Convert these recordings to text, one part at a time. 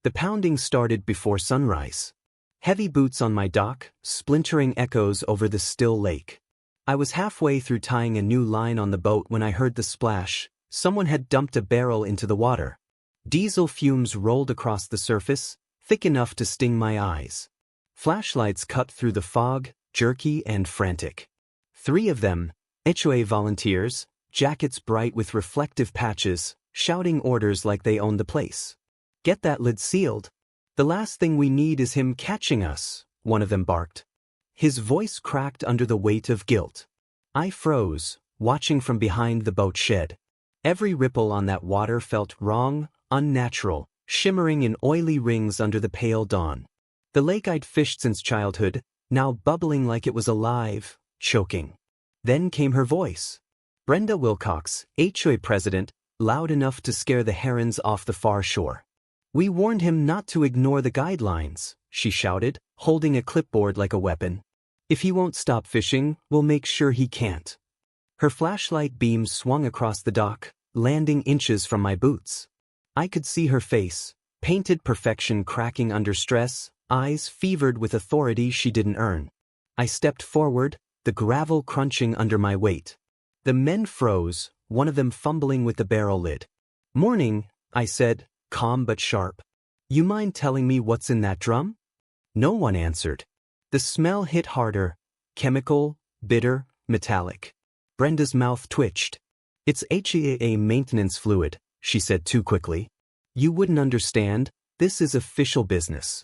The pounding started before sunrise. Heavy boots on my dock, splintering echoes over the still lake. I was halfway through tying a new line on the boat when I heard the splash. Someone had dumped a barrel into the water. Diesel fumes rolled across the surface, thick enough to sting my eyes. Flashlights cut through the fog, jerky and frantic. 3 of them, HOA volunteers, jackets bright with reflective patches, shouting orders like they owned the place. "Get that lid sealed. The last thing we need is him catching us," one of them barked. His voice cracked under the weight of guilt. I froze, watching from behind the boat shed. Every ripple on that water felt wrong, unnatural, shimmering in oily rings under the pale dawn. The lake I'd fished since childhood, now bubbling like it was alive, choking. Then came her voice. Brenda Wilcox, HOA president, loud enough to scare the herons off the far shore. "We warned him not to ignore the guidelines," she shouted, holding a clipboard like a weapon. "If he won't stop fishing, we'll make sure he can't." Her flashlight beam swung across the dock, landing inches from my boots. I could see her face, painted perfection cracking under stress, eyes fevered with authority she didn't earn. I stepped forward, the gravel crunching under my weight. The men froze, one of them fumbling with the barrel lid. "Morning," I said, calm but sharp. "You mind telling me what's in that drum?" No one answered. The smell hit harder, chemical, bitter, metallic. Brenda's mouth twitched. "It's HOA maintenance fluid," she said too quickly. "You wouldn't understand, this is official business."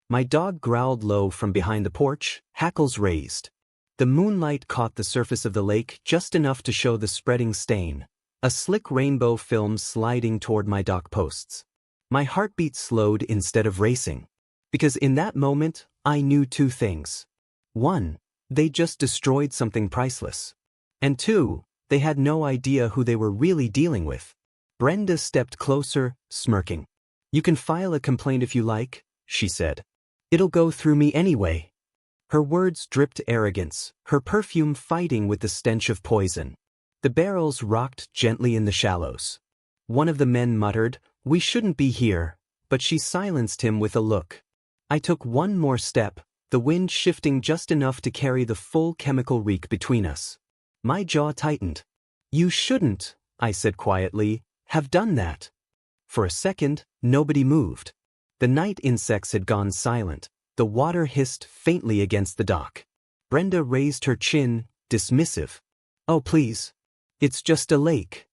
My dog growled low from behind the porch, hackles raised. The moonlight caught the surface of the lake just enough to show the spreading stain, a slick rainbow film sliding toward my dock posts. My heartbeat slowed instead of racing. Because in that moment, I knew 2 things. 1, they just destroyed something priceless. And 2, they had no idea who they were really dealing with. Brenda stepped closer, smirking. "You can file a complaint if you like," she said. "It'll go through me anyway." Her words dripped arrogance, her perfume fighting with the stench of poison. The barrels rocked gently in the shallows. One of the men muttered, "We shouldn't be here," but she silenced him with a look. I took one more step, the wind shifting just enough to carry the full chemical reek between us. My jaw tightened. "You shouldn't," I said quietly, "have done that." For a second, nobody moved. The night insects had gone silent. The water hissed faintly against the dock. Brenda raised her chin, dismissive. "Oh, please. It's just a lake."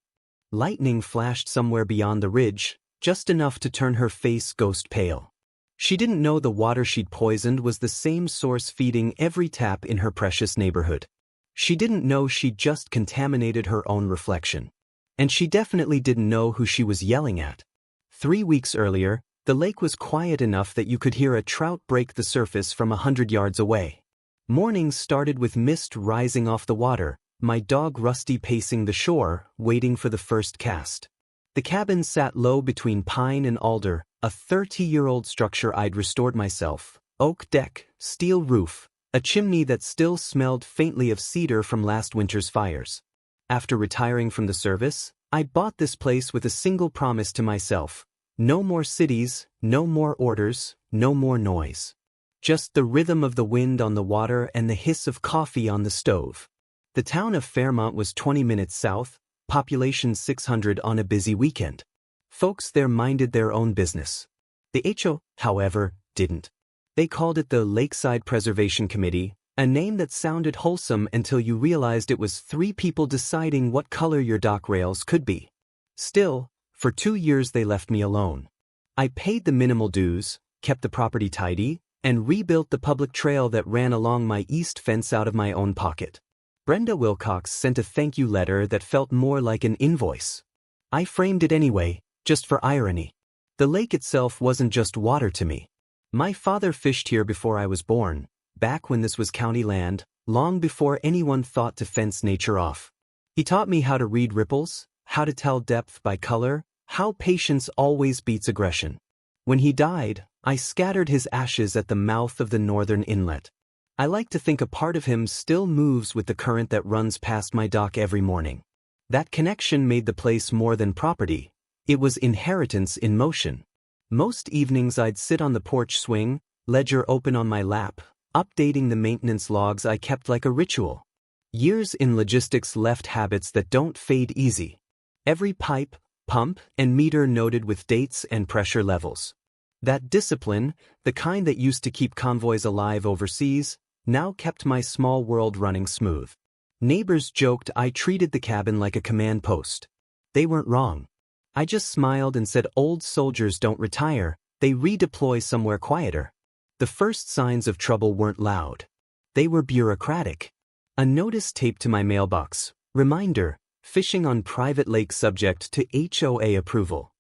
Lightning flashed somewhere beyond the ridge, just enough to turn her face ghost pale. She didn't know the water she'd poisoned was the same source feeding every tap in her precious neighborhood. She didn't know she'd just contaminated her own reflection. And she definitely didn't know who she was yelling at. 3 weeks earlier, the lake was quiet enough that you could hear a trout break the surface from 100 yards away. Mornings started with mist rising off the water, my dog Rusty pacing the shore, waiting for the first cast. The cabin sat low between pine and alder, a 30-year-old structure I'd restored myself. Oak deck, steel roof, a chimney that still smelled faintly of cedar from last winter's fires. After retiring from the service, I bought this place with a single promise to myself. No more cities, no more orders, no more noise. Just the rhythm of the wind on the water and the hiss of coffee on the stove. The town of Fairmont was 20 minutes south, population 600 on a busy weekend. Folks there minded their own business. The HO, however, didn't. They called it the Lakeside Preservation Committee, a name that sounded wholesome until you realized it was 3 people deciding what color your dock rails could be. Still, for 2 years they left me alone. I paid the minimal dues, kept the property tidy, and rebuilt the public trail that ran along my east fence out of my own pocket. Brenda Wilcox sent a thank you letter that felt more like an invoice. I framed it anyway, just for irony. The lake itself wasn't just water to me. My father fished here before I was born, back when this was county land, long before anyone thought to fence nature off. He taught me how to read ripples, how to tell depth by color, how patience always beats aggression. When he died, I scattered his ashes at the mouth of the northern inlet. I like to think a part of him still moves with the current that runs past my dock every morning. That connection made the place more than property. It was inheritance in motion. Most evenings I'd sit on the porch swing, ledger open on my lap, updating the maintenance logs I kept like a ritual. Years in logistics left habits that don't fade easy. Every pipe, pump, and meter noted with dates and pressure levels. That discipline, the kind that used to keep convoys alive overseas, now kept my small world running smooth. Neighbors joked I treated the cabin like a command post. They weren't wrong. I just smiled and said old soldiers don't retire, they redeploy somewhere quieter. The first signs of trouble weren't loud. They were bureaucratic. A notice taped to my mailbox. Reminder, fishing on private lake subject to HOA approval.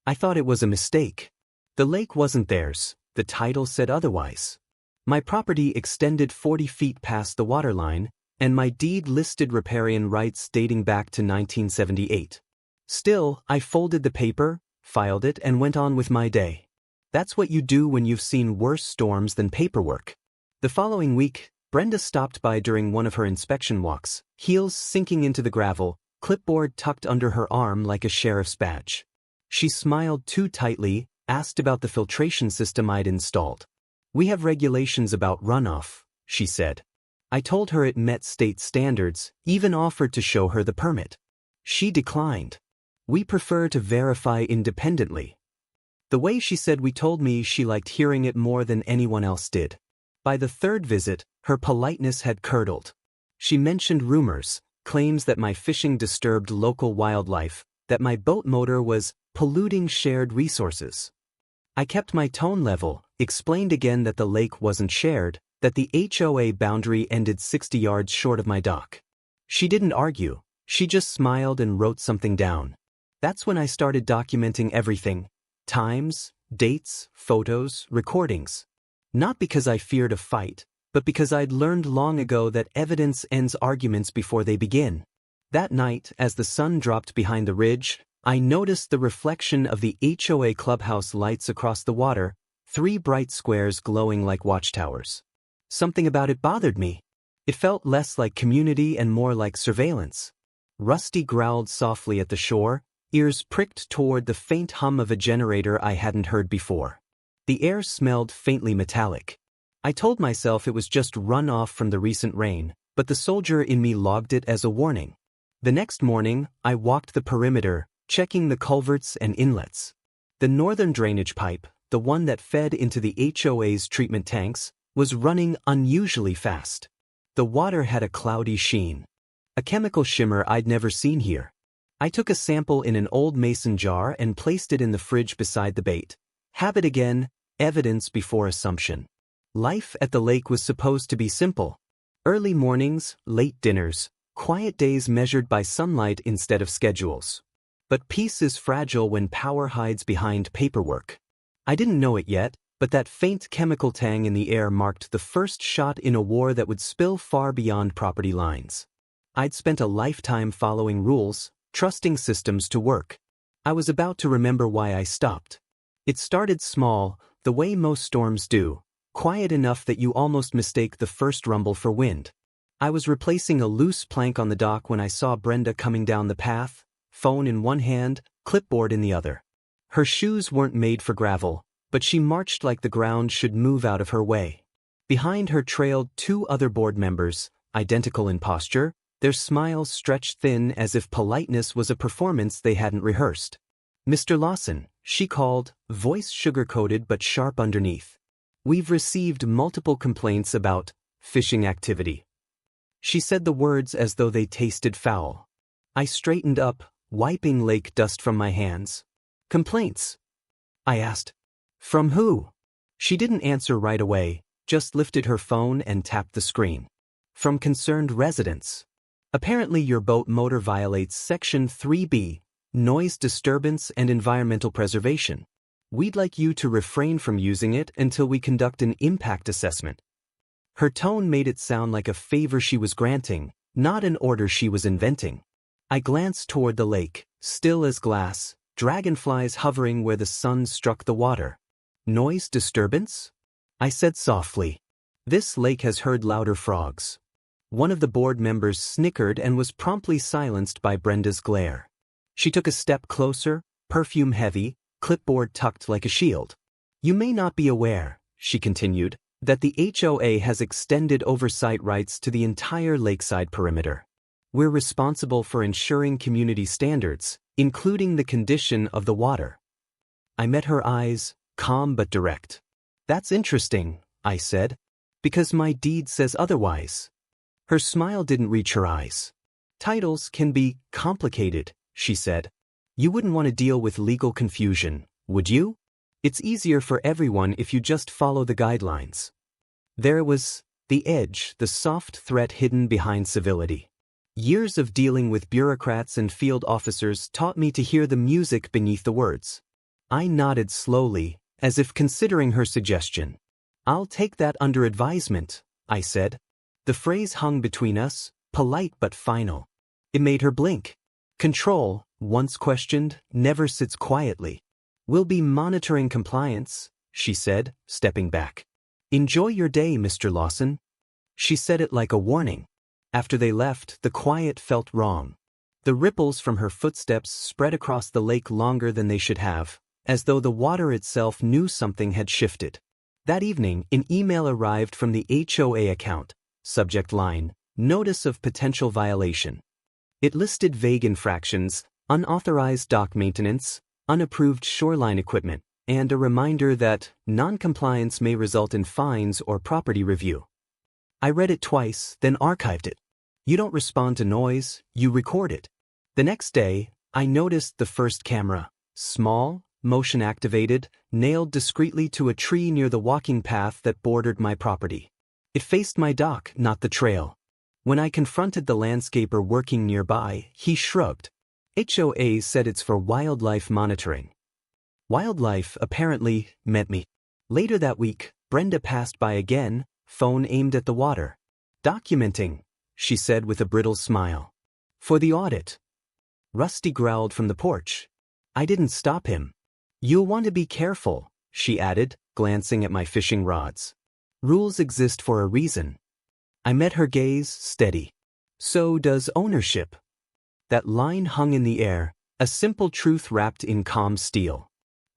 I thought it was a mistake. The lake wasn't theirs, the title said otherwise. My property extended 40 feet past the waterline, and my deed listed riparian rights dating back to 1978. Still, I folded the paper, filed it, and went on with my day. That's what you do when you've seen worse storms than paperwork. The following week, Brenda stopped by during one of her inspection walks, heels sinking into the gravel, clipboard tucked under her arm like a sheriff's badge. She smiled too tightly, asked about the filtration system I'd installed. "We have regulations about runoff," she said. I told her it met state standards, even offered to show her the permit. She declined. "We prefer to verify independently." The way she said we told me she liked hearing it more than anyone else did. By the third visit, her politeness had curdled. She mentioned rumors, claims that my fishing disturbed local wildlife, that my boat motor was polluting shared resources. I kept my tone level, explained again that the lake wasn't shared, that the HOA boundary ended 60 yards short of my dock. She didn't argue, she just smiled and wrote something down. That's when I started documenting everything. Times, dates, photos, recordings. Not because I feared a fight, but because I'd learned long ago that evidence ends arguments before they begin. That night, as the sun dropped behind the ridge, I noticed the reflection of the HOA clubhouse lights across the water, 3 bright squares glowing like watchtowers. Something about it bothered me. It felt less like community and more like surveillance. Rusty growled softly at the shore, ears pricked toward the faint hum of a generator I hadn't heard before. The air smelled faintly metallic. I told myself it was just runoff from the recent rain, but the soldier in me logged it as a warning. The next morning, I walked the perimeter, checking the culverts and inlets. The northern drainage pipe, the one that fed into the HOA's treatment tanks, was running unusually fast. The water had a cloudy sheen. A chemical shimmer I'd never seen here. I took a sample in an old mason jar and placed it in the fridge beside the bait. Habit again, evidence before assumption. Life at the lake was supposed to be simple. Early mornings, late dinners, quiet days measured by sunlight instead of schedules. But peace is fragile when power hides behind paperwork. I didn't know it yet, but that faint chemical tang in the air marked the first shot in a war that would spill far beyond property lines. I'd spent a lifetime following rules, trusting systems to work. I was about to remember why I stopped. It started small, the way most storms do, quiet enough that you almost mistake the first rumble for wind. I was replacing a loose plank on the dock when I saw Brenda coming down the path, phone in one hand, clipboard in the other. Her shoes weren't made for gravel, but she marched like the ground should move out of her way. Behind her trailed 2 other board members, identical in posture, their smiles stretched thin as if politeness was a performance they hadn't rehearsed. "Mr. Lawson," she called, voice sugar-coated but sharp underneath. "We've received multiple complaints about fishing activity." She said the words as though they tasted foul. I straightened up, wiping lake dust from my hands. "Complaints?" I asked. "From who?" She didn't answer right away, just lifted her phone and tapped the screen. "From concerned residents. Apparently your boat motor violates Section 3B, Noise Disturbance and Environmental Preservation. We'd like you to refrain from using it until we conduct an impact assessment." Her tone made it sound like a favor she was granting, not an order she was inventing. I glanced toward the lake, still as glass, dragonflies hovering where the sun struck the water. "Noise disturbance?" I said softly. "This lake has heard louder frogs." One of the board members snickered and was promptly silenced by Brenda's glare. She took a step closer, perfume heavy, clipboard tucked like a shield. You may not be aware, she continued, that the HOA has extended oversight rights to the entire lakeside perimeter. We're responsible for ensuring community standards, including the condition of the water. I met her eyes, calm but direct. That's interesting, I said, because my deed says otherwise. Her smile didn't reach her eyes. Titles can be complicated, she said. You wouldn't want to deal with legal confusion, would you? It's easier for everyone if you just follow the guidelines. There was the edge, the soft threat hidden behind civility. Years of dealing with bureaucrats and field officers taught me to hear the music beneath the words. I nodded slowly, as if considering her suggestion. I'll take that under advisement, I said. The phrase hung between us, polite but final. It made her blink. Control, once questioned, never sits quietly. We'll be monitoring compliance, she said, stepping back. Enjoy your day, Mr. Lawson. She said it like a warning. After they left, the quiet felt wrong. The ripples from her footsteps spread across the lake longer than they should have, as though the water itself knew something had shifted. That evening, an email arrived from the HOA account. Subject line, Notice of Potential Violation. It listed vague infractions, unauthorized dock maintenance, unapproved shoreline equipment, and a reminder that non-compliance may result in fines or property review. I read it twice, then archived it. You don't respond to noise, you record it. The next day, I noticed the first camera, small, motion-activated, nailed discreetly to a tree near the walking path that bordered my property. It faced my dock, not the trail. When I confronted the landscaper working nearby, he shrugged. HOA said it's for wildlife monitoring. Wildlife apparently meant me. Later that week, Brenda passed by again, phone aimed at the water. Documenting, she said with a brittle smile. For the audit. Rusty growled from the porch. I didn't stop him. You'll want to be careful, she added, glancing at my fishing rods. Rules exist for a reason. I met her gaze, steady. So does ownership. That line hung in the air, a simple truth wrapped in calm steel.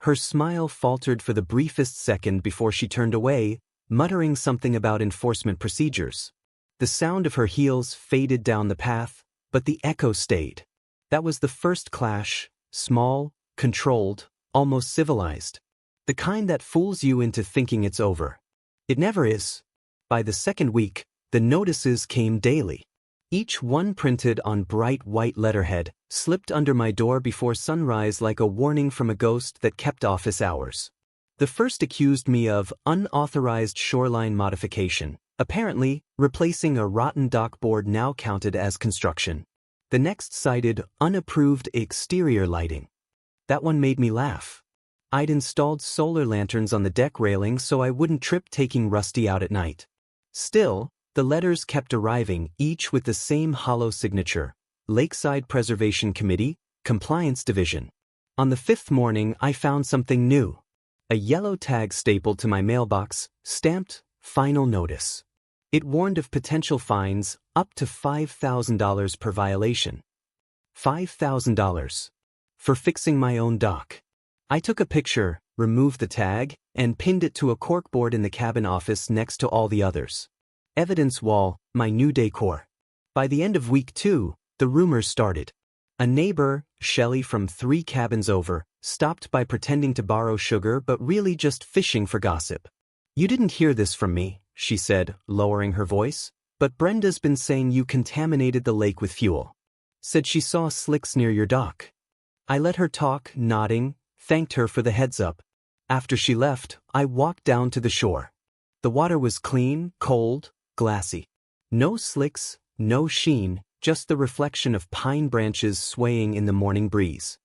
Her smile faltered for the briefest second before she turned away, muttering something about enforcement procedures. The sound of her heels faded down the path, but the echo stayed. That was the first clash, small, controlled, almost civilized. The kind that fools you into thinking it's over. It never is. By the second week, the notices came daily. Each one printed on bright white letterhead, slipped under my door before sunrise like a warning from a ghost that kept office hours. The first accused me of unauthorized shoreline modification, apparently replacing a rotten dockboard now counted as construction. The next cited unapproved exterior lighting. That one made me laugh. I'd installed solar lanterns on the deck railing so I wouldn't trip taking Rusty out at night. Still, the letters kept arriving, each with the same hollow signature. Lakeside Preservation Committee, Compliance Division. On the fifth morning, I found something new. A yellow tag stapled to my mailbox, stamped, Final Notice. It warned of potential fines, up to $5,000 per violation. $5,000. For fixing my own dock. I took a picture, removed the tag, and pinned it to a corkboard in the cabin office next to all the others. Evidence wall, my new decor. By the end of week 2, the rumors started. A neighbor, Shelley from 3 cabins over, stopped by pretending to borrow sugar but really just fishing for gossip. You didn't hear this from me, she said, lowering her voice, but Brenda's been saying you contaminated the lake with fuel. Said she saw slicks near your dock. I let her talk, nodding, thanked her for the heads up. After she left, I walked down to the shore. The water was clean, cold, glassy. No slicks, no sheen, just the reflection of pine branches swaying in the morning breeze.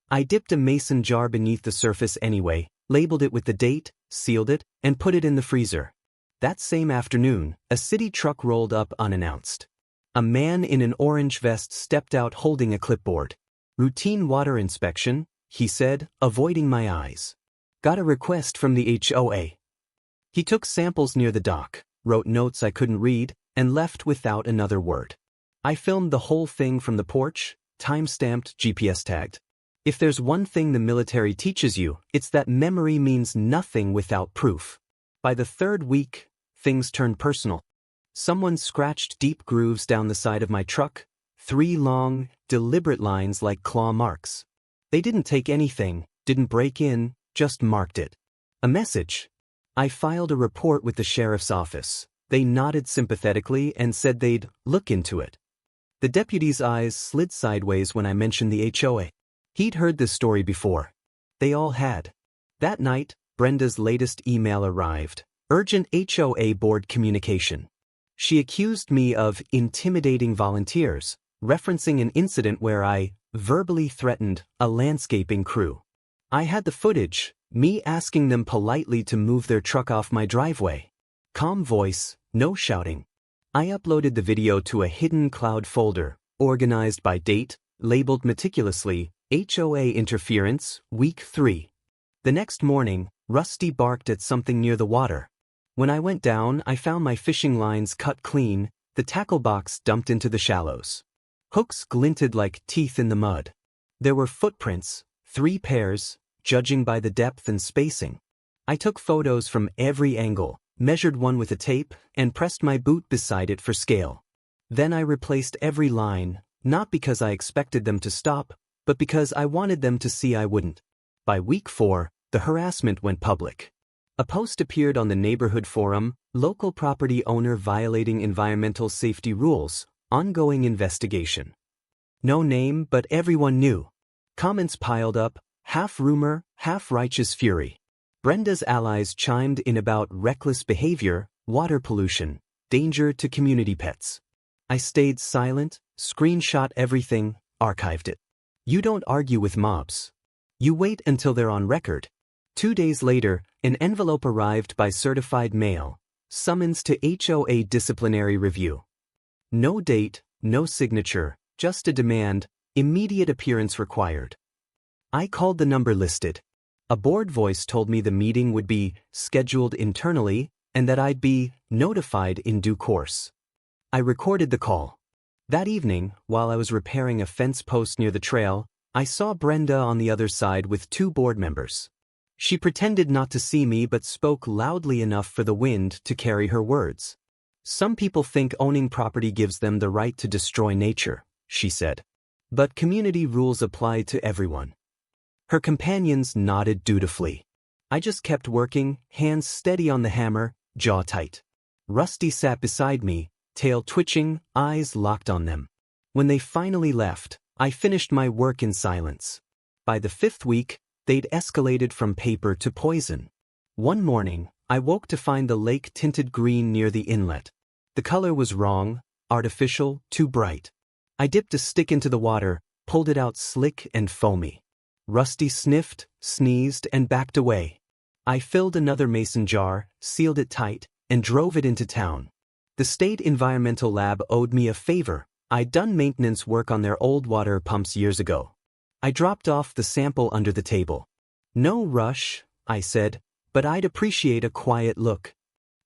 I dipped a mason jar beneath the surface anyway, labeled it with the date, sealed it, and put it in the freezer. That same afternoon, a city truck rolled up unannounced. A man in an orange vest stepped out holding a clipboard. Routine water inspection, he said, avoiding my eyes. Got a request from the HOA. He took samples near the dock, wrote notes I couldn't read, and left without another word. I filmed the whole thing from the porch, time-stamped, GPS tagged. If there's one thing the military teaches you, it's that memory means nothing without proof. By the third week, things turned personal. Someone scratched deep grooves down the side of my truck, 3 long, deliberate lines like claw marks. They didn't take anything, didn't break in, just marked it. A message. I filed a report with the sheriff's office. They nodded sympathetically and said they'd look into it. The deputy's eyes slid sideways when I mentioned the HOA. He'd heard this story before. They all had. That night, Brenda's latest email arrived. Urgent HOA board communication. She accused me of intimidating volunteers, referencing an incident where I verbally threatened a landscaping crew. I had the footage, me asking them politely to move their truck off my driveway. Calm voice, no shouting. I uploaded the video to a hidden cloud folder, organized by date, labeled meticulously, HOA Interference, Week 3. The next morning, Rusty barked at something near the water. When I went down, I found my fishing lines cut clean, the tackle box dumped into the shallows. Hooks glinted like teeth in the mud. There were footprints, 3 pairs, judging by the depth and spacing. I took photos from every angle, measured one with a tape, and pressed my boot beside it for scale. Then I replaced every line, not because I expected them to stop, but because I wanted them to see I wouldn't. By week 4, the harassment went public. A post appeared on the neighborhood forum, local property owner violating environmental safety rules, ongoing investigation. No name, but everyone knew. Comments piled up, half rumor, half righteous fury. Brenda's allies chimed in about reckless behavior, water pollution, danger to community pets. I stayed silent, screenshot everything, archived it. You don't argue with mobs. You wait until they're on record. 2 days later, an envelope arrived by certified mail, summons to HOA disciplinary review. No date, no signature, just a demand, immediate appearance required. I called the number listed. A board voice told me the meeting would be scheduled internally and that I'd be notified in due course. I recorded the call. That evening, while I was repairing a fence post near the trail, I saw Brenda on the other side with 2 board members. She pretended not to see me but spoke loudly enough for the wind to carry her words. Some people think owning property gives them the right to destroy nature, she said. But community rules apply to everyone. Her companions nodded dutifully. I just kept working, hands steady on the hammer, jaw tight. Rusty sat beside me, tail twitching, eyes locked on them. When they finally left, I finished my work in silence. By the 5th week, they'd escalated from paper to poison. One morning, I woke to find the lake tinted green near the inlet. The color was wrong, artificial, too bright. I dipped a stick into the water, pulled it out slick and foamy. Rusty sniffed, sneezed, and backed away. I filled another mason jar, sealed it tight, and drove it into town. The State Environmental Lab owed me a favor. I'd done maintenance work on their old water pumps years ago. I dropped off the sample under the table. No rush, I said, but I'd appreciate a quiet look.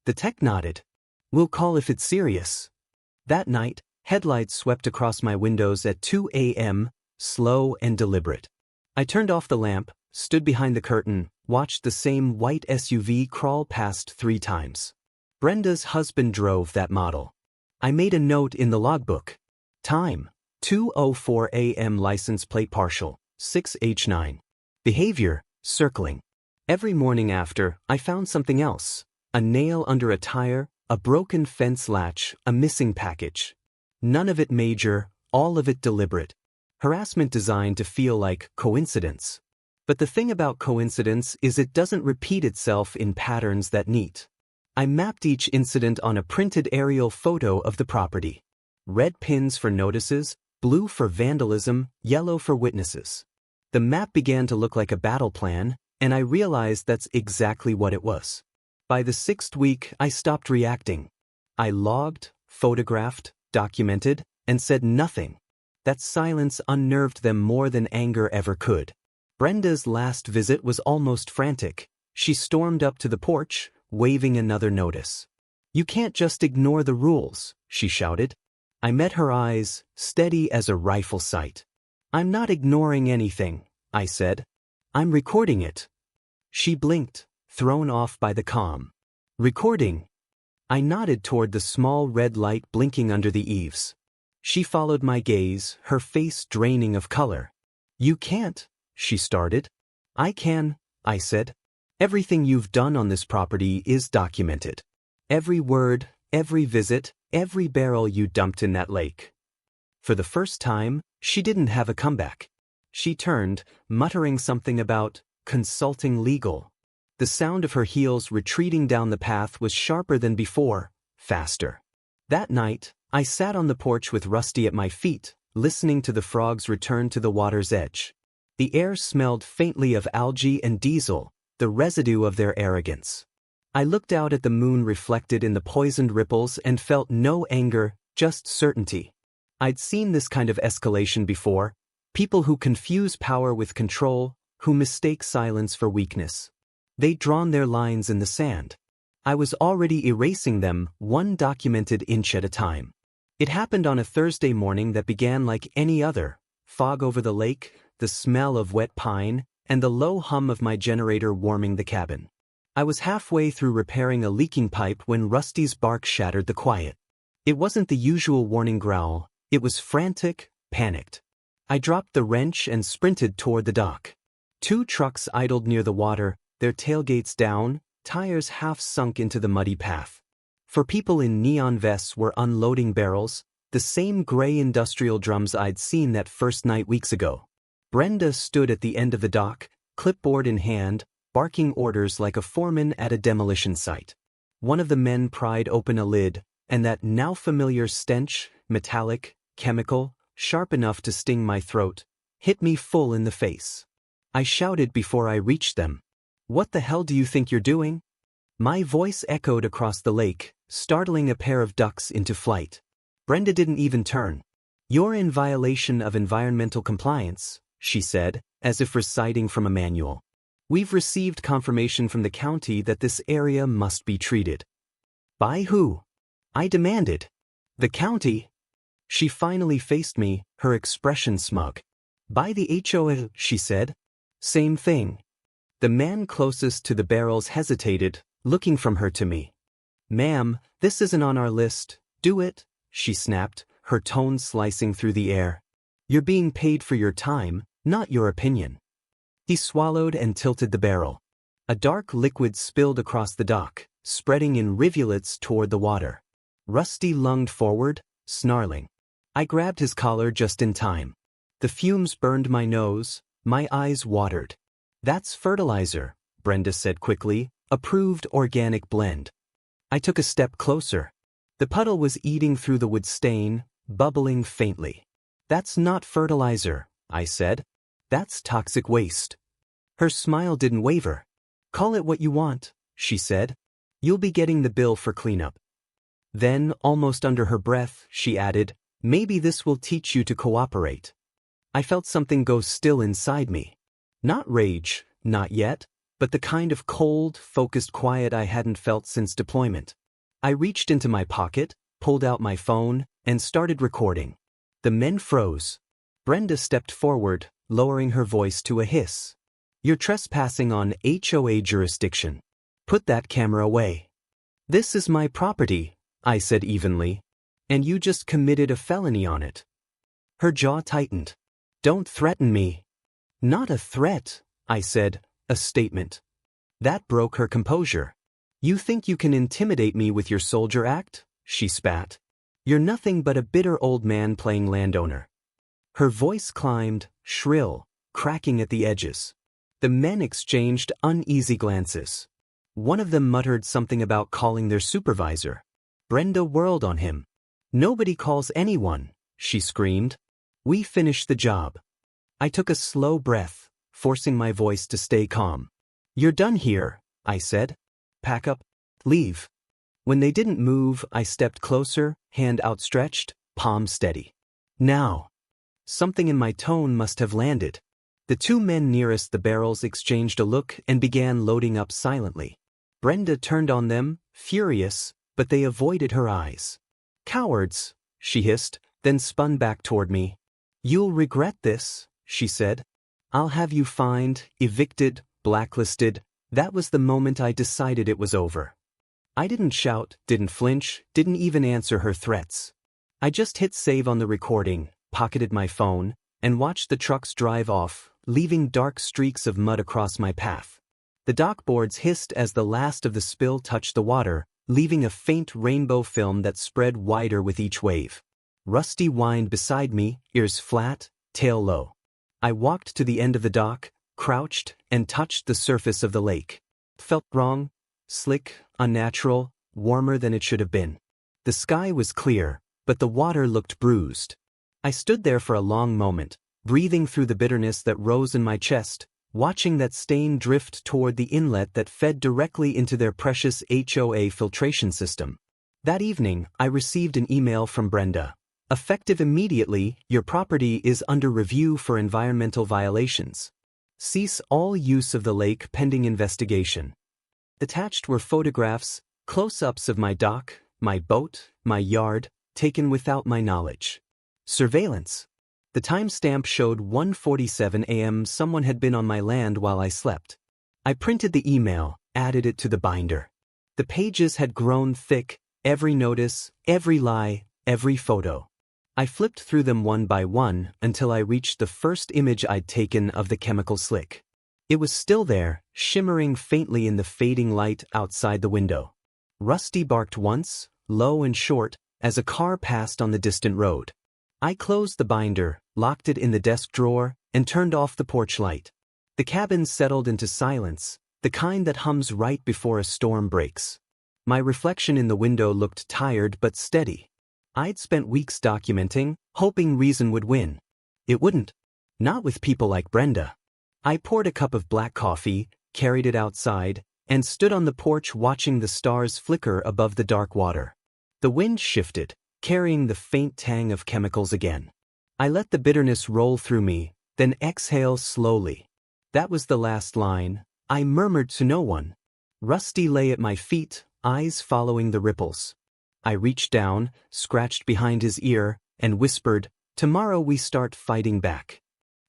The tech nodded. We'll call if it's serious. That night, headlights swept across my windows at 2 a.m., slow and deliberate. I turned off the lamp, stood behind the curtain, watched the same white SUV crawl past 3 times. Brenda's husband drove that model. I made a note in the logbook. Time: 2:04 a.m. License plate partial, 6H9. Behavior: circling. Every morning after, I found something else. A nail under a tire, a broken fence latch, a missing package. None of it major, all of it deliberate. Harassment designed to feel like coincidence. But the thing about coincidence is it doesn't repeat itself in patterns that neat. I mapped each incident on a printed aerial photo of the property. Red pins for notices, blue for vandalism, yellow for witnesses. The map began to look like a battle plan, and I realized that's exactly what it was. By the 6th week, I stopped reacting. I logged, photographed, documented, and said nothing. That silence unnerved them more than anger ever could. Brenda's last visit was almost frantic. She stormed up to the porch, waving another notice. "You can't just ignore the rules," she shouted. I met her eyes, steady as a rifle sight. "I'm not ignoring anything," I said. I'm recording it. She blinked, thrown off by the calm. Recording? I nodded toward the small red light blinking under the eaves. She followed my gaze, her face draining of color. You can't, she started. I can, I said. Everything you've done on this property is documented. Every word, every visit, every barrel you dumped in that lake. For the first time, she didn't have a comeback. She turned, muttering something about consulting legal. The sound of her heels retreating down the path was sharper than before, faster. That night, I sat on the porch with Rusty at my feet, listening to the frogs return to the water's edge. The air smelled faintly of algae and diesel, the residue of their arrogance. I looked out at the moon reflected in the poisoned ripples and felt no anger, just certainty. I'd seen this kind of escalation before, people who confuse power with control, who mistake silence for weakness. They'd drawn their lines in the sand. I was already erasing them, one documented inch at a time. It happened on a Thursday morning that began like any other, fog over the lake, the smell of wet pine, and the low hum of my generator warming the cabin. I was halfway through repairing a leaking pipe when Rusty's bark shattered the quiet. It wasn't the usual warning growl, it was frantic, panicked. I dropped the wrench and sprinted toward the dock. 2 trucks idled near the water, their tailgates down, tires half sunk into the muddy path. 4 people in neon vests were unloading barrels, the same gray industrial drums I'd seen that first night weeks ago. Brenda stood at the end of the dock, clipboard in hand, barking orders like a foreman at a demolition site. One of the men pried open a lid, and that now familiar stench, metallic, chemical, sharp enough to sting my throat, hit me full in the face. I shouted before I reached them. What the hell do you think you're doing? My voice echoed across the lake, startling a pair of ducks into flight. Brenda didn't even turn. You're in violation of environmental compliance, she said, as if reciting from a manual. We've received confirmation from the county that this area must be treated. By who? I demanded. The county? She finally faced me, her expression smug. By the HOA, she said. Same thing. The man closest to the barrels hesitated, looking from her to me. Ma'am, this isn't on our list, do it, she snapped, her tone slicing through the air. You're being paid for your time, not your opinion. He swallowed and tilted the barrel. A dark liquid spilled across the dock, spreading in rivulets toward the water. Rusty lunged forward, snarling. I grabbed his collar just in time. The fumes burned my nose, my eyes watered. That's fertilizer, Brenda said quickly, approved organic blend. I took a step closer. The puddle was eating through the wood stain, bubbling faintly. That's not fertilizer, I said. That's toxic waste. Her smile didn't waver. Call it what you want, she said. You'll be getting the bill for cleanup. Then, almost under her breath, she added, maybe this will teach you to cooperate. I felt something go still inside me. Not rage, not yet, but the kind of cold, focused quiet I hadn't felt since deployment. I reached into my pocket, pulled out my phone, and started recording. The men froze. Brenda stepped forward, lowering her voice to a hiss. You're trespassing on HOA jurisdiction. Put that camera away. This is my property, I said evenly, and you just committed a felony on it. Her jaw tightened. Don't threaten me. Not a threat, I said, a statement. That broke her composure. You think you can intimidate me with your soldier act? She spat. You're nothing but a bitter old man playing landowner. Her voice climbed, shrill, cracking at the edges. The men exchanged uneasy glances. One of them muttered something about calling their supervisor. Brenda whirled on him. Nobody calls anyone, she screamed. We finished the job. I took a slow breath, forcing my voice to stay calm. You're done here, I said. Pack up. Leave. When they didn't move, I stepped closer, hand outstretched, palm steady. Now. Something in my tone must have landed. The 2 men nearest the barrels exchanged a look and began loading up silently. Brenda turned on them, furious, but they avoided her eyes. Cowards, she hissed, then spun back toward me. You'll regret this, she said. I'll have you fined, evicted, blacklisted. That was the moment I decided it was over. I didn't shout, didn't flinch, didn't even answer her threats. I just hit save on the recording, pocketed my phone, and watched the trucks drive off, leaving dark streaks of mud across my path. The dock boards hissed as the last of the spill touched the water, leaving a faint rainbow film that spread wider with each wave. Rusty whined beside me, ears flat, tail low. I walked to the end of the dock, crouched, and touched the surface of the lake. Felt wrong, slick, unnatural, warmer than it should have been. The sky was clear, but the water looked bruised. I stood there for a long moment, breathing through the bitterness that rose in my chest, watching that stain drift toward the inlet that fed directly into their precious HOA filtration system. That evening, I received an email from Brenda. Effective immediately, your property is under review for environmental violations. Cease all use of the lake pending investigation. Attached were photographs, close-ups of my dock, my boat, my yard, taken without my knowledge. Surveillance. The timestamp showed 1:47 a.m. Someone had been on my land while I slept. I printed the email, added it to the binder. The pages had grown thick, every notice, every lie, every photo. I flipped through them one by one until I reached the first image I'd taken of the chemical slick. It was still there, shimmering faintly in the fading light outside the window. Rusty barked once, low and short, as a car passed on the distant road. I closed the binder, locked it in the desk drawer, and turned off the porch light. The cabin settled into silence, the kind that hums right before a storm breaks. My reflection in the window looked tired but steady. I'd spent weeks documenting, hoping reason would win. It wouldn't. Not with people like Brenda. I poured a cup of black coffee, carried it outside, and stood on the porch watching the stars flicker above the dark water. The wind shifted, carrying the faint tang of chemicals again. I let the bitterness roll through me, then exhale slowly. That was the last line. I murmured to no one. Rusty lay at my feet, eyes following the ripples. I reached down, scratched behind his ear, and whispered, "Tomorrow we start fighting back."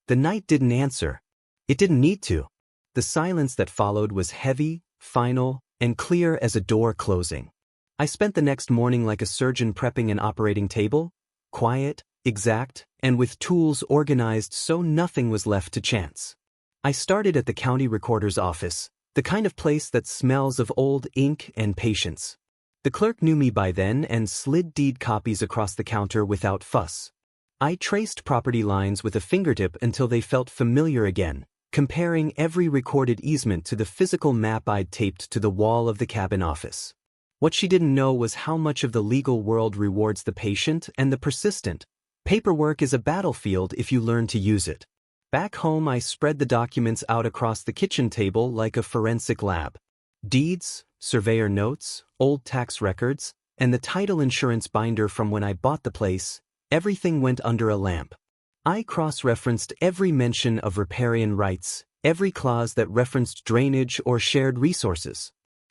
The night didn't answer. It didn't need to. The silence that followed was heavy, final, and clear as a door closing. I spent the next morning like a surgeon prepping an operating table, quiet, exact, and with tools organized so nothing was left to chance. I started at the county recorder's office, the kind of place that smells of old ink and patience. The clerk knew me by then and slid deed copies across the counter without fuss. I traced property lines with a fingertip until they felt familiar again, comparing every recorded easement to the physical map I'd taped to the wall of the cabin office. What she didn't know was how much of the legal world rewards the patient and the persistent. Paperwork is a battlefield if you learn to use it. Back home, I spread the documents out across the kitchen table like a forensic lab. Deeds, surveyor notes, old tax records, and the title insurance binder from when I bought the place, everything went under a lamp. I cross-referenced every mention of riparian rights, every clause that referenced drainage or shared resources.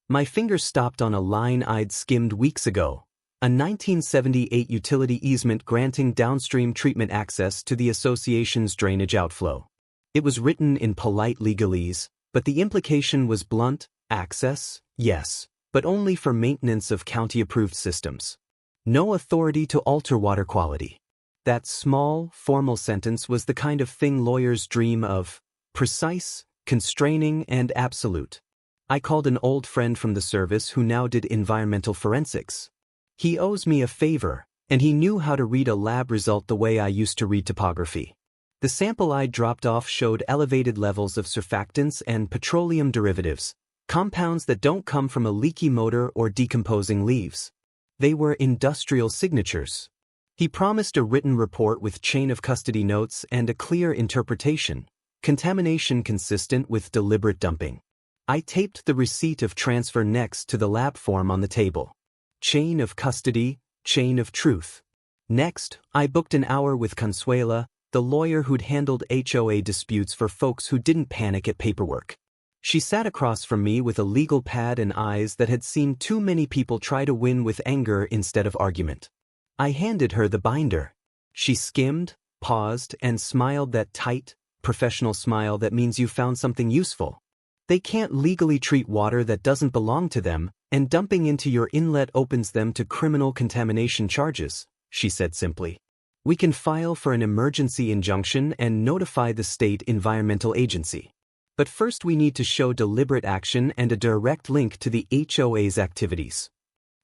My finger stopped on a line I'd skimmed weeks ago, a 1978 utility easement granting downstream treatment access to the association's drainage outflow. It was written in polite legalese, but the implication was blunt: access, yes, but only for maintenance of county-approved systems. No authority to alter water quality. That small, formal sentence was the kind of thing lawyers dream of: precise, constraining, and absolute. I called an old friend from the service who now did environmental forensics. He owes me a favor, and he knew how to read a lab result the way I used to read topography. The sample I dropped off showed elevated levels of surfactants and petroleum derivatives, compounds that don't come from a leaky motor or decomposing leaves. They were industrial signatures. He promised a written report with chain of custody notes and a clear interpretation, contamination consistent with deliberate dumping. I taped the receipt of transfer next to the lab form on the table. Chain of custody, chain of truth. Next, I booked an hour with Consuela, the lawyer who'd handled HOA disputes for folks who didn't panic at paperwork. She sat across from me with a legal pad and eyes that had seen too many people try to win with anger instead of argument. I handed her the binder. She skimmed, paused, and smiled that tight, professional smile that means you found something useful. They can't legally treat water that doesn't belong to them, and dumping into your inlet opens them to criminal contamination charges, she said simply. We can file for an emergency injunction and notify the state environmental agency. But first we need to show deliberate action and a direct link to the HOA's activities.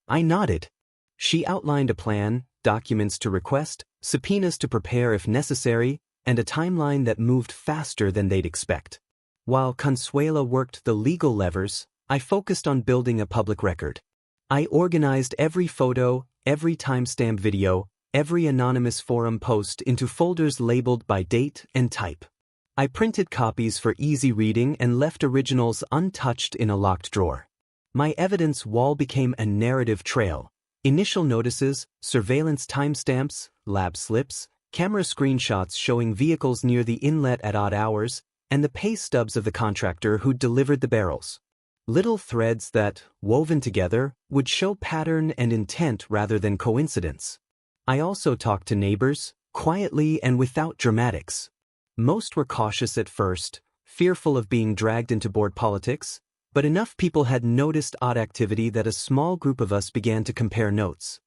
I nodded. She outlined a plan, documents to request, subpoenas to prepare if necessary, and a timeline that moved faster than they'd expect. While Consuela worked the legal levers, I focused on building a public record. I organized every photo, every timestamp video, every anonymous forum post into folders labeled by date and type. I printed copies for easy reading and left originals untouched in a locked drawer. My evidence wall became a narrative trail. Initial notices, surveillance timestamps, lab slips, camera screenshots showing vehicles near the inlet at odd hours, and the pay stubs of the contractor who delivered the barrels. Little threads that, woven together, would show pattern and intent rather than coincidence. I also talked to neighbors, quietly and without dramatics. Most were cautious at first, fearful of being dragged into board politics, but enough people had noticed odd activity that a small group of us began to compare notes.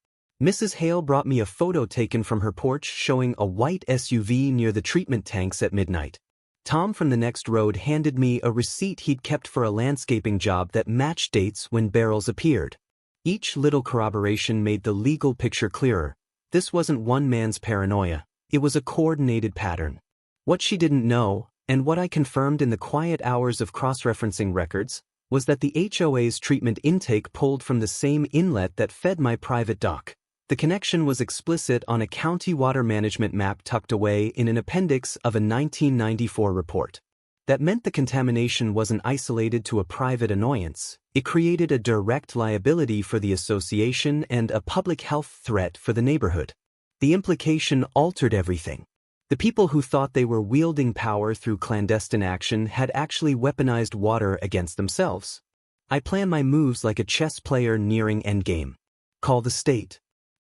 Mrs. Hale brought me a photo taken from her porch showing a white SUV near the treatment tanks at midnight. Tom from the next road handed me a receipt he'd kept for a landscaping job that matched dates when barrels appeared. Each little corroboration made the legal picture clearer. This wasn't one man's paranoia, it was a coordinated pattern. What she didn't know, and what I confirmed in the quiet hours of cross-referencing records, was that the HOA's treatment intake pulled from the same inlet that fed my private dock. The connection was explicit on a county water management map tucked away in an appendix of a 1994 report. That meant the contamination wasn't isolated to a private annoyance, it created a direct liability for the association and a public health threat for the neighborhood. The implication altered everything. The people who thought they were wielding power through clandestine action had actually weaponized water against themselves. I planned my moves like a chess player nearing endgame. Call the state.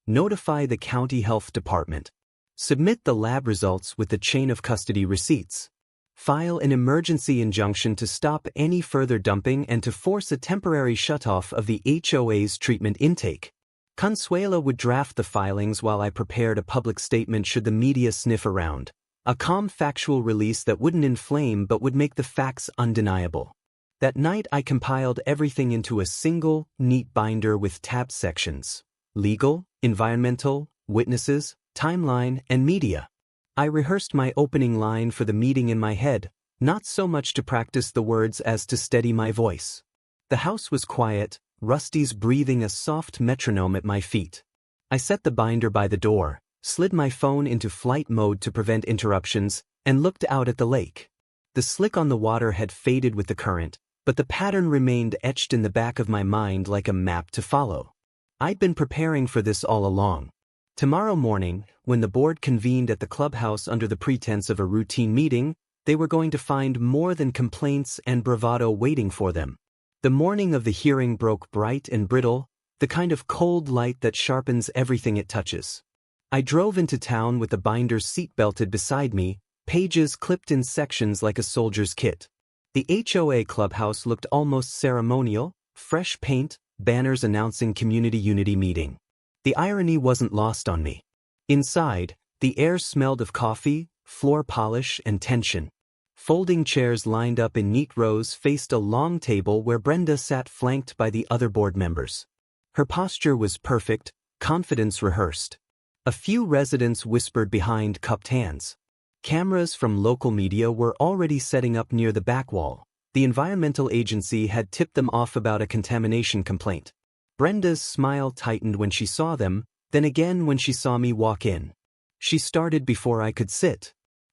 Notify the county health department. Submit the lab results with the chain of custody receipts. File an emergency injunction to stop any further dumping and to force a temporary shutoff of the HOA's treatment intake. Consuela would draft the filings while I prepared a public statement should the media sniff around. A calm factual release that wouldn't inflame but would make the facts undeniable. That night I compiled everything into a single, neat binder with tab sections. Legal, environmental, witnesses, timeline, and media. I rehearsed my opening line for the meeting in my head, not so much to practice the words as to steady my voice. The house was quiet, Rusty's breathing a soft metronome at my feet. I set the binder by the door, slid my phone into flight mode to prevent interruptions, and looked out at the lake. The slick on the water had faded with the current, but the pattern remained etched in the back of my mind like a map to follow. I'd been preparing for this all along. Tomorrow morning, when the board convened at the clubhouse under the pretense of a routine meeting, they were going to find more than complaints and bravado waiting for them. The morning of the hearing broke bright and brittle, the kind of cold light that sharpens everything it touches. I drove into town with the binder seat-belted beside me, pages clipped in sections like a soldier's kit. The HOA clubhouse looked almost ceremonial, fresh paint, banners announcing community unity meeting. The irony wasn't lost on me. Inside, the air smelled of coffee, floor polish, and tension. Folding chairs lined up in neat rows faced a long table where Brenda sat flanked by the other board members. Her posture was perfect, confidence rehearsed. A few residents whispered behind cupped hands. Cameras from local media were already setting up near the back wall. The environmental agency had tipped them off about a contamination complaint. Brenda's smile tightened when she saw them, then again when she saw me walk in. She started before I could sit.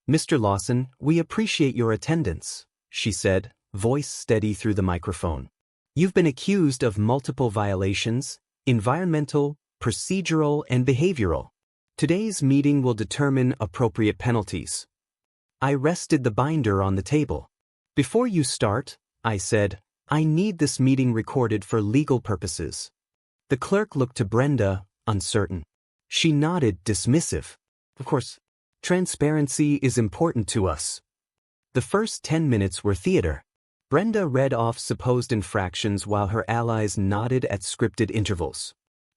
"Mr. Lawson, we appreciate your attendance," she said, voice steady through the microphone. "You've been accused of multiple violations, environmental, procedural, and behavioral. Today's meeting will determine appropriate penalties." I rested the binder on the table. "Before you start," I said, "I need this meeting recorded for legal purposes." The clerk looked to Brenda, uncertain. She nodded, dismissive. "Of course, transparency is important to us." The first 10 minutes were theater. Brenda read off supposed infractions while her allies nodded at scripted intervals.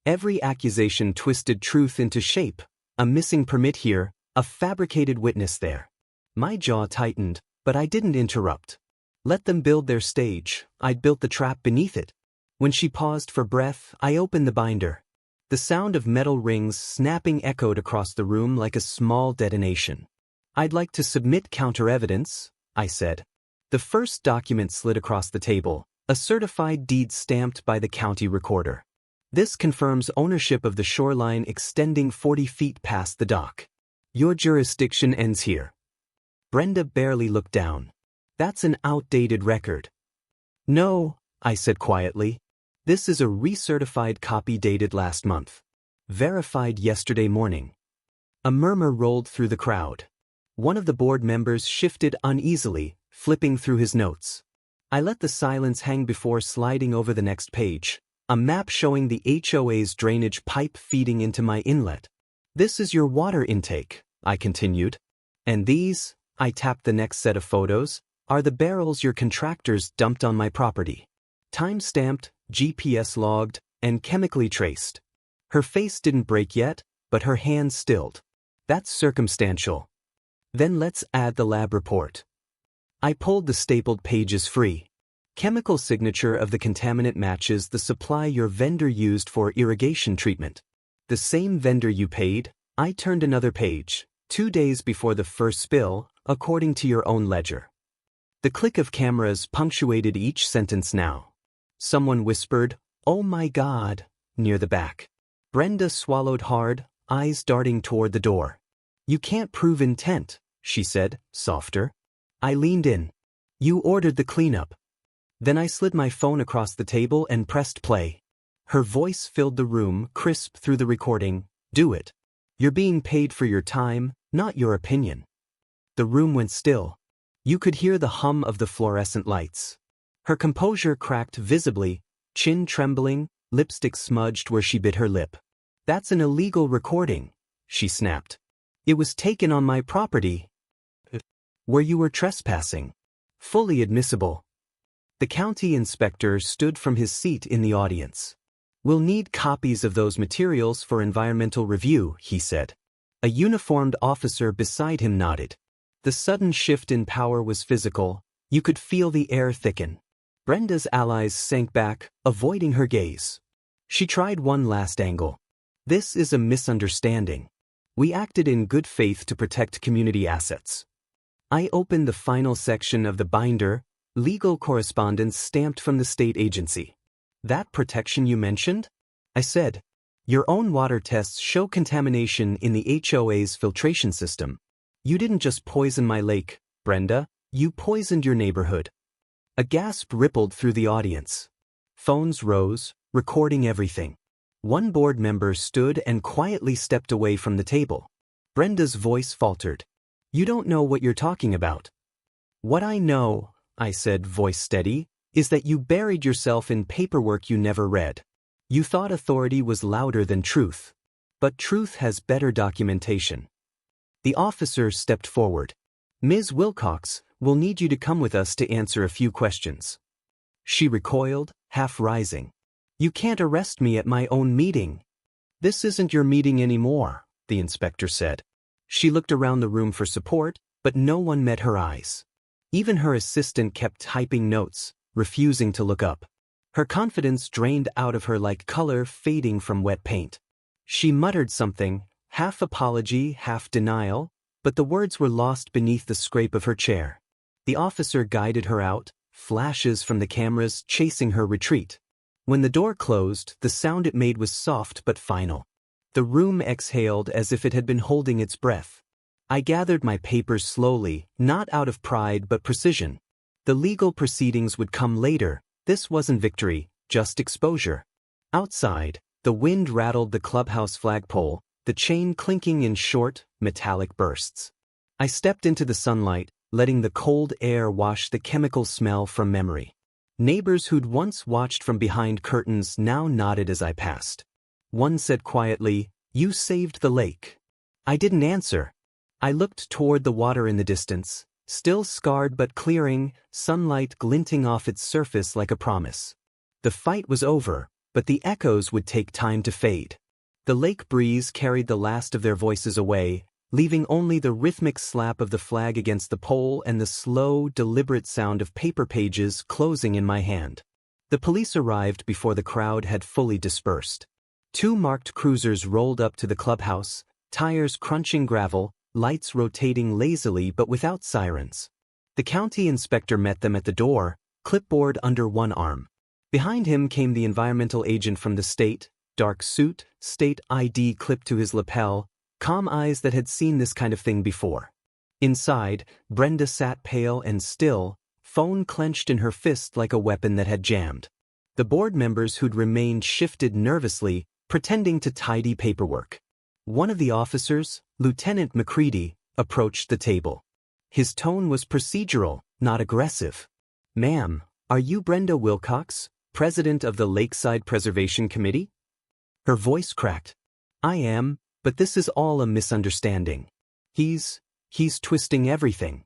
Every accusation twisted truth into shape. A missing permit here, a fabricated witness there. My jaw tightened, but I didn't interrupt. Let them build their stage, I'd built the trap beneath it. When she paused for breath, I opened the binder. The sound of metal rings snapping echoed across the room like a small detonation. I'd like to submit counter-evidence, I said. The first document slid across the table, a certified deed stamped by the county recorder. This confirms ownership of the shoreline extending 40 feet past the dock. Your jurisdiction ends here. Brenda barely looked down. That's an outdated record. No, I said quietly. This is a recertified copy dated last month. Verified yesterday morning. A murmur rolled through the crowd. One of the board members shifted uneasily, flipping through his notes. I let the silence hang before sliding over the next page, a map showing the HOA's drainage pipe feeding into my inlet. This is your water intake, I continued. And these, I tapped the next set of photos, are the barrels your contractors dumped on my property. Time-stamped, GPS logged, and chemically traced. Her face didn't break yet, but her hands stilled. That's circumstantial. Then let's add the lab report. I pulled the stapled pages free. Chemical signature of the contaminant matches the supply your vendor used for irrigation treatment. The same vendor you paid. I turned another page, 2 days before the first spill, according to your own ledger. The click of cameras punctuated each sentence now. Someone whispered, "Oh my God," near the back. Brenda swallowed hard, eyes darting toward the door. "You can't prove intent," she said, softer. I leaned in. "You ordered the cleanup." Then I slid my phone across the table and pressed play. Her voice filled the room, crisp through the recording. "Do it. You're being paid for your time, not your opinion." The room went still. You could hear the hum of the fluorescent lights. Her composure cracked visibly, chin trembling, lipstick smudged where she bit her lip. "That's an illegal recording," she snapped. "It was taken on my property, where you were trespassing. Fully admissible." The county inspector stood from his seat in the audience. "We'll need copies of those materials for environmental review," he said. A uniformed officer beside him nodded. The sudden shift in power was physical. You could feel the air thicken. Brenda's allies sank back, avoiding her gaze. She tried one last angle. "This is a misunderstanding. We acted in good faith to protect community assets." I opened the final section of the binder, legal correspondence stamped from the state agency. "That protection you mentioned?" I said. "Your own water tests show contamination in the HOA's filtration system. You didn't just poison my lake, Brenda, you poisoned your neighborhood." A gasp rippled through the audience. Phones rose, recording everything. One board member stood and quietly stepped away from the table. Brenda's voice faltered. "You don't know what you're talking about." "What I know," I said, voice steady, "is that you buried yourself in paperwork you never read. You thought authority was louder than truth. But truth has better documentation." The officer stepped forward. "Ms. Wilcox, we'll need you to come with us to answer a few questions." She recoiled, half rising. "You can't arrest me at my own meeting." "This isn't your meeting anymore," the inspector said. She looked around the room for support, but no one met her eyes. Even her assistant kept typing notes, refusing to look up. Her confidence drained out of her like color fading from wet paint. She muttered something, half apology, half denial, but the words were lost beneath the scrape of her chair. The officer guided her out, flashes from the cameras chasing her retreat. When the door closed, the sound it made was soft but final. The room exhaled as if it had been holding its breath. I gathered my papers slowly, not out of pride but precision. The legal proceedings would come later. This wasn't victory, just exposure. Outside, the wind rattled the clubhouse flagpole, the chain clinking in short, metallic bursts. I stepped into the sunlight, letting the cold air wash the chemical smell from memory. Neighbors who'd once watched from behind curtains now nodded as I passed. One said quietly, "You saved the lake." I didn't answer. I looked toward the water in the distance, Still scarred but clearing, sunlight glinting off its surface like a promise. The fight was over, but the echoes would take time to fade. The lake breeze carried the last of their voices away, leaving only the rhythmic slap of the flag against the pole and the slow, deliberate sound of paper pages closing in my hand. The police arrived before the crowd had fully dispersed. 2 marked cruisers rolled up to the clubhouse, tires crunching gravel, lights rotating lazily but without sirens. The county inspector met them at the door, clipboard under one arm. Behind him came the environmental agent from the state, dark suit, state ID clipped to his lapel, calm eyes that had seen this kind of thing before. Inside, Brenda sat pale and still, phone clenched in her fist like a weapon that had jammed. The board members who'd remained shifted nervously, pretending to tidy paperwork. One of the officers, Lieutenant McCready, approached the table. His tone was procedural, not aggressive. "Ma'am, are you Brenda Wilcox, president of the Lakeside Preservation Committee?" Her voice cracked. "I am, but this is all a misunderstanding. He's twisting everything."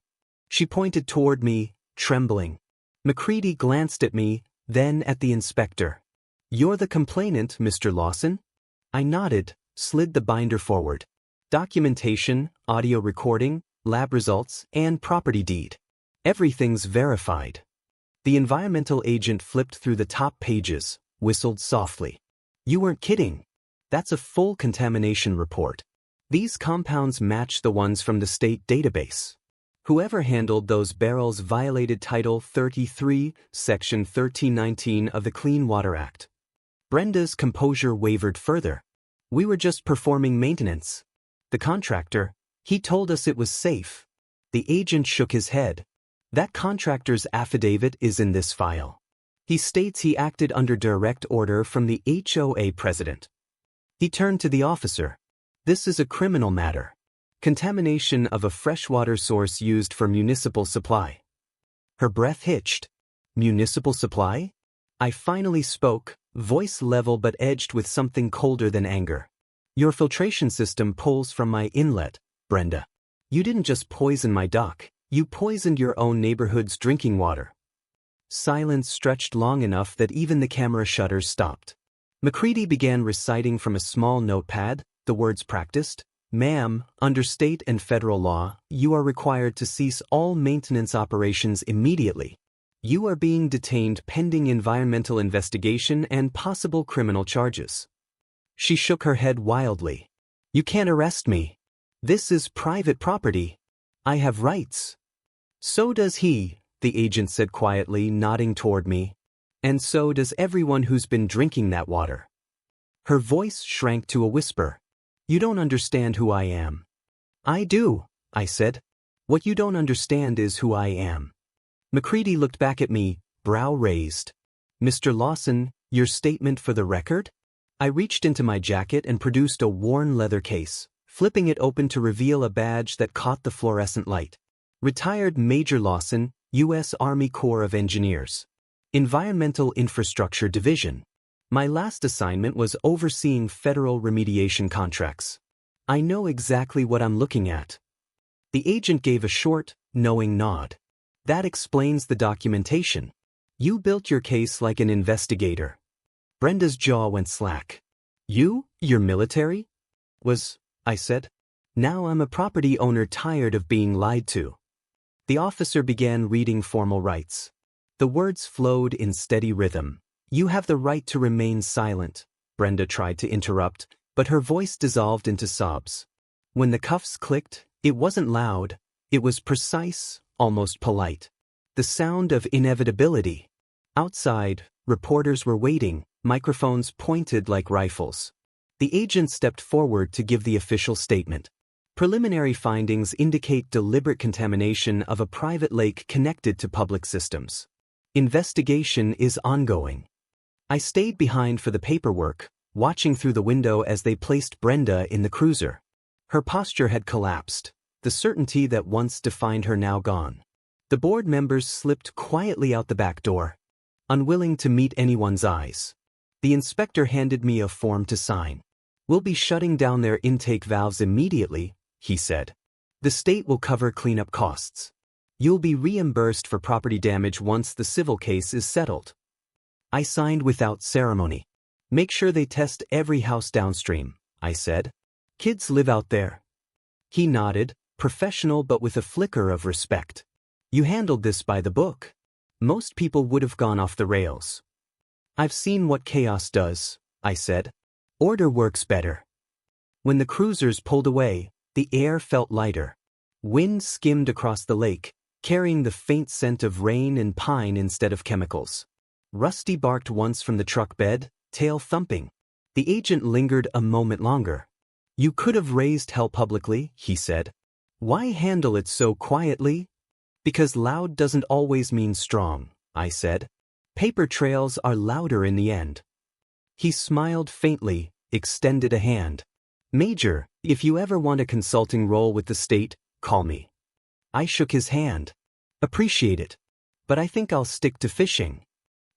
She pointed toward me, trembling. McCready glanced at me, then at the inspector. "You're the complainant, Mr. Lawson?" I nodded, slid the binder forward. "Documentation, audio recording, lab results, and property deed. Everything's verified." The environmental agent flipped through the top pages, whistled softly. "You weren't kidding. That's a full contamination report. These compounds match the ones from the state database. Whoever handled those barrels violated Title 33, Section 1319 of the Clean Water Act." Brenda's composure wavered further. "We were just performing maintenance. The contractor, he told us it was safe." The agent shook his head. "That contractor's affidavit is in this file. He states he acted under direct order from the HOA president." He turned to the officer. "This is a criminal matter. Contamination of a freshwater source used for municipal supply." Her breath hitched. "Municipal supply?" I finally spoke, voice level but edged with something colder than anger. "Your filtration system pulls from my inlet, Brenda. You didn't just poison my dock, you poisoned your own neighborhood's drinking water." Silence stretched long enough that even the camera shutters stopped. McCready began reciting from a small notepad, the words practiced. "Ma'am, under state and federal law, you are required to cease all maintenance operations immediately. You are being detained pending environmental investigation and possible criminal charges." She shook her head wildly. "You can't arrest me. This is private property. I have rights." "So does he," the agent said quietly, nodding toward me. "And so does everyone who's been drinking that water." Her voice shrank to a whisper. "You don't understand who I am." "I do," I said. "What you don't understand is who I am." McCready looked back at me, brow raised. "Mr. Lawson, your statement for the record?" I reached into my jacket and produced a worn leather case, flipping it open to reveal a badge that caught the fluorescent light. "Retired Major Lawson, U.S. Army Corps of Engineers. Environmental Infrastructure Division. My last assignment was overseeing federal remediation contracts. I know exactly what I'm looking at." The agent gave a short, knowing nod. "That explains the documentation. You built your case like an investigator." Brenda's jaw went slack. You're military?" I said. "Now I'm a property owner tired of being lied to." The officer began reading formal rights. The words flowed in steady rhythm. "You have the right to remain silent." Brenda tried to interrupt, but her voice dissolved into sobs. When the cuffs clicked, it wasn't loud, it was precise, almost polite. The sound of inevitability. Outside, reporters were waiting, microphones pointed like rifles. The agent stepped forward to give the official statement. "Preliminary findings indicate deliberate contamination of a private lake connected to public systems. Investigation is ongoing." I stayed behind for the paperwork, watching through the window as they placed Brenda in the cruiser. Her posture had collapsed, the certainty that once defined her now gone. The board members slipped quietly out the back door, unwilling to meet anyone's eyes. The inspector handed me a form to sign. "We'll be shutting down their intake valves immediately," he said. "The state will cover cleanup costs. You'll be reimbursed for property damage once the civil case is settled. I signed without ceremony. Make sure they test every house downstream, I said. Kids live out there. He nodded, professional but with a flicker of respect. You handled this by the book. Most people would have gone off the rails. I've seen what chaos does, I said. Order works better. When the cruisers pulled away, the air felt lighter. Wind skimmed across the lake, carrying the faint scent of rain and pine instead of chemicals. Rusty barked once from the truck bed, tail thumping. The agent lingered a moment longer. You could have raised hell publicly, he said. Why handle it so quietly? Because loud doesn't always mean strong, I said. Paper trails are louder in the end. He smiled faintly, extended a hand. Major, if you ever want a consulting role with the state, call me. I shook his hand. Appreciate it. But I think I'll stick to fishing.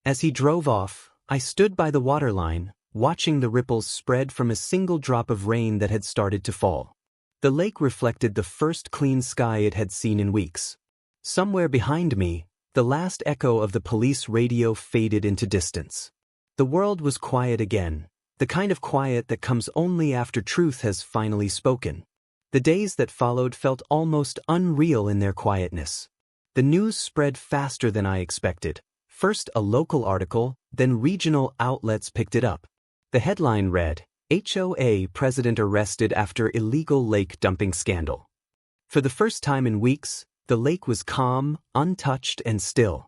As he drove off, I stood by the waterline, watching the ripples spread from a single drop of rain that had started to fall. The lake reflected the first clean sky it had seen in weeks. Somewhere behind me, the last echo of the police radio faded into distance. The world was quiet again, the kind of quiet that comes only after truth has finally spoken. The days that followed felt almost unreal in their quietness. The news spread faster than I expected. First a local article, then regional outlets picked it up. The headline read, HOA president arrested after illegal lake dumping scandal. For the first time in weeks, the lake was calm, untouched and still.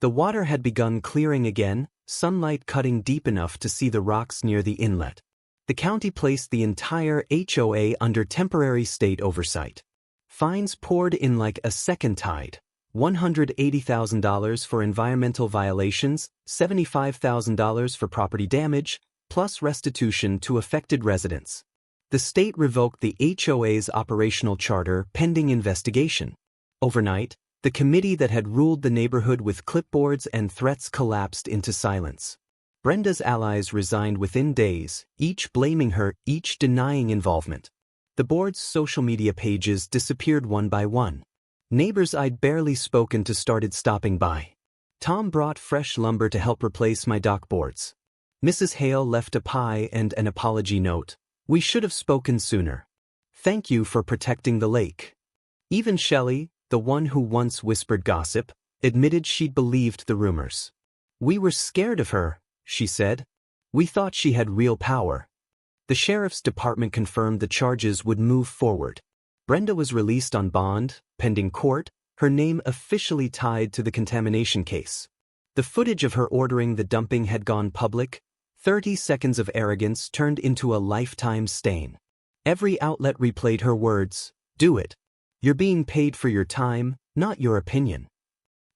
The water had begun clearing again, sunlight cutting deep enough to see the rocks near the inlet. The county placed the entire HOA under temporary state oversight. Fines poured in like a second tide. $180,000 for environmental violations, $75,000 for property damage, plus restitution to affected residents. The state revoked the HOA's operational charter pending investigation. Overnight, the committee that had ruled the neighborhood with clipboards and threats collapsed into silence. Brenda's allies resigned within days, each blaming her, each denying involvement. The board's social media pages disappeared one by one. Neighbors I'd barely spoken to started stopping by. Tom brought fresh lumber to help replace my dock boards. Mrs. Hale left a pie and an apology note. We should have spoken sooner. Thank you for protecting the lake. Even Shelley, the one who once whispered gossip, admitted she'd believed the rumors. We were scared of her, she said. We thought she had real power. The sheriff's department confirmed the charges would move forward. Brenda was released on bond, pending court, her name officially tied to the contamination case. The footage of her ordering the dumping had gone public. 30 seconds of arrogance turned into a lifetime stain. Every outlet replayed her words, "Do it. You're being paid for your time, not your opinion."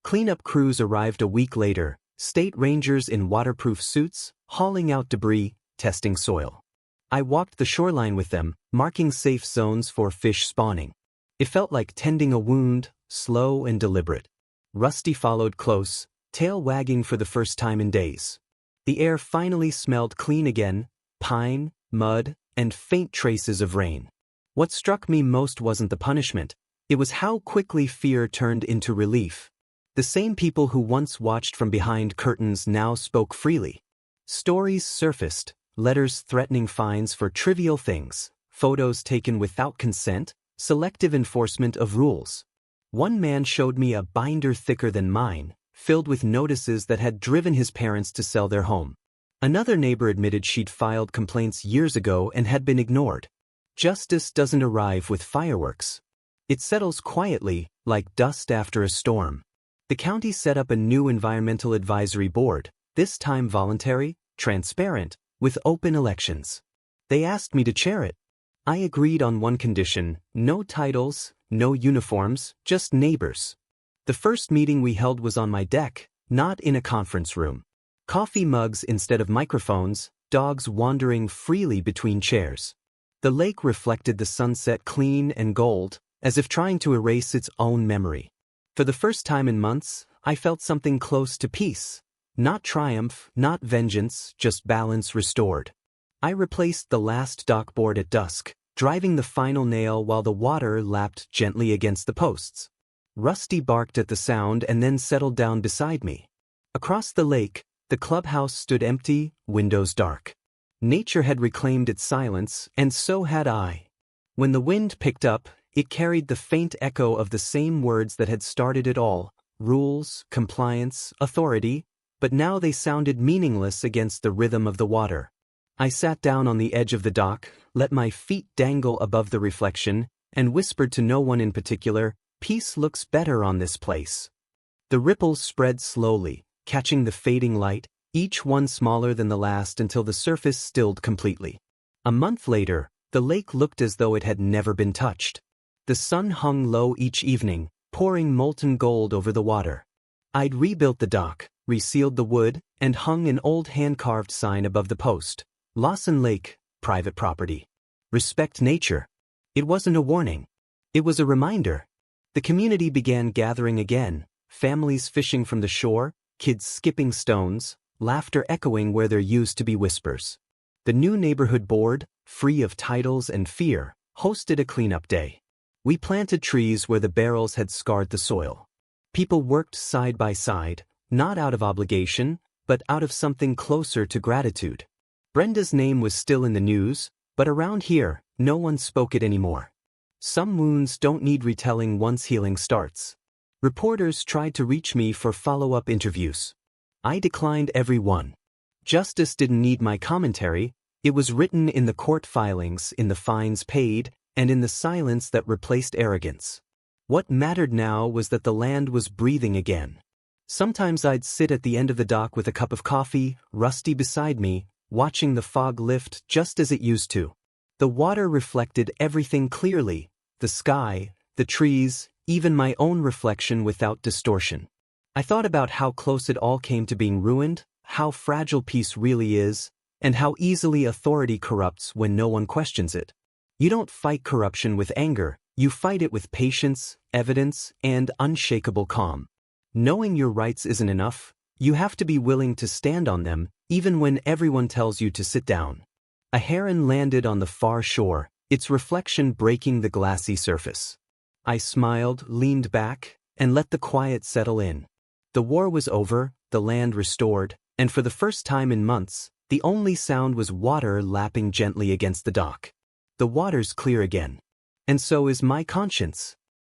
Cleanup crews arrived a week later, state rangers in waterproof suits, hauling out debris, testing soil. I walked the shoreline with them, marking safe zones for fish spawning. It felt like tending a wound, slow and deliberate. Rusty followed close, tail wagging for the first time in days. The air finally smelled clean again, pine, mud, and faint traces of rain. What struck me most wasn't the punishment, it was how quickly fear turned into relief. The same people who once watched from behind curtains now spoke freely. Stories surfaced, letters threatening fines for trivial things, photos taken without consent, selective enforcement of rules. One man showed me a binder thicker than mine, filled with notices that had driven his parents to sell their home. Another neighbor admitted she'd filed complaints years ago and had been ignored. Justice doesn't arrive with fireworks. It settles quietly, like dust after a storm. The county set up a new environmental advisory board, this time voluntary, transparent, with open elections. They asked me to chair it. I agreed on one condition: no titles, no uniforms, just neighbors. The first meeting we held was on my deck, not in a conference room. Coffee mugs instead of microphones, dogs wandering freely between chairs. The lake reflected the sunset clean and gold, as if trying to erase its own memory. For the first time in months, I felt something close to peace. Not triumph, not vengeance, just balance restored. I replaced the last dock board at dusk, driving the final nail while the water lapped gently against the posts. Rusty barked at the sound and then settled down beside me. Across the lake, the clubhouse stood empty, windows dark. Nature had reclaimed its silence, and so had I. When the wind picked up, it carried the faint echo of the same words that had started it all: rules, compliance, authority, but now they sounded meaningless against the rhythm of the water. I sat down on the edge of the dock, let my feet dangle above the reflection, and whispered to no one in particular, "Peace looks better on this place." The ripples spread slowly, catching the fading light, each one smaller than the last until the surface stilled completely. A month later, the lake looked as though it had never been touched. The sun hung low each evening, pouring molten gold over the water. I'd rebuilt the dock, resealed the wood, and hung an old hand-carved sign above the post: Lawson Lake, private property. Respect nature. It wasn't a warning. It was a reminder. The community began gathering again, families fishing from the shore, kids skipping stones, laughter echoing where there used to be whispers. The new neighborhood board, free of titles and fear, hosted a cleanup day. We planted trees where the barrels had scarred the soil. People worked side by side, not out of obligation, but out of something closer to gratitude. Brenda's name was still in the news, but around here, no one spoke it anymore. Some wounds don't need retelling once healing starts. Reporters tried to reach me for follow-up interviews. I declined every one. Justice didn't need my commentary. It was written in the court filings, in the fines paid, and in the silence that replaced arrogance. What mattered now was that the land was breathing again. Sometimes I'd sit at the end of the dock with a cup of coffee, Rusty beside me, watching the fog lift just as it used to. The water reflected everything clearly: the sky, the trees, even my own reflection without distortion. I thought about how close it all came to being ruined, how fragile peace really is, and how easily authority corrupts when no one questions it. You don't fight corruption with anger, you fight it with patience, evidence, and unshakable calm. Knowing your rights isn't enough, you have to be willing to stand on them, even when everyone tells you to sit down. A heron landed on the far shore, its reflection breaking the glassy surface. I smiled, leaned back, and let the quiet settle in. The war was over, the land restored, and for the first time in months, the only sound was water lapping gently against the dock. The water's clear again. And so is my conscience.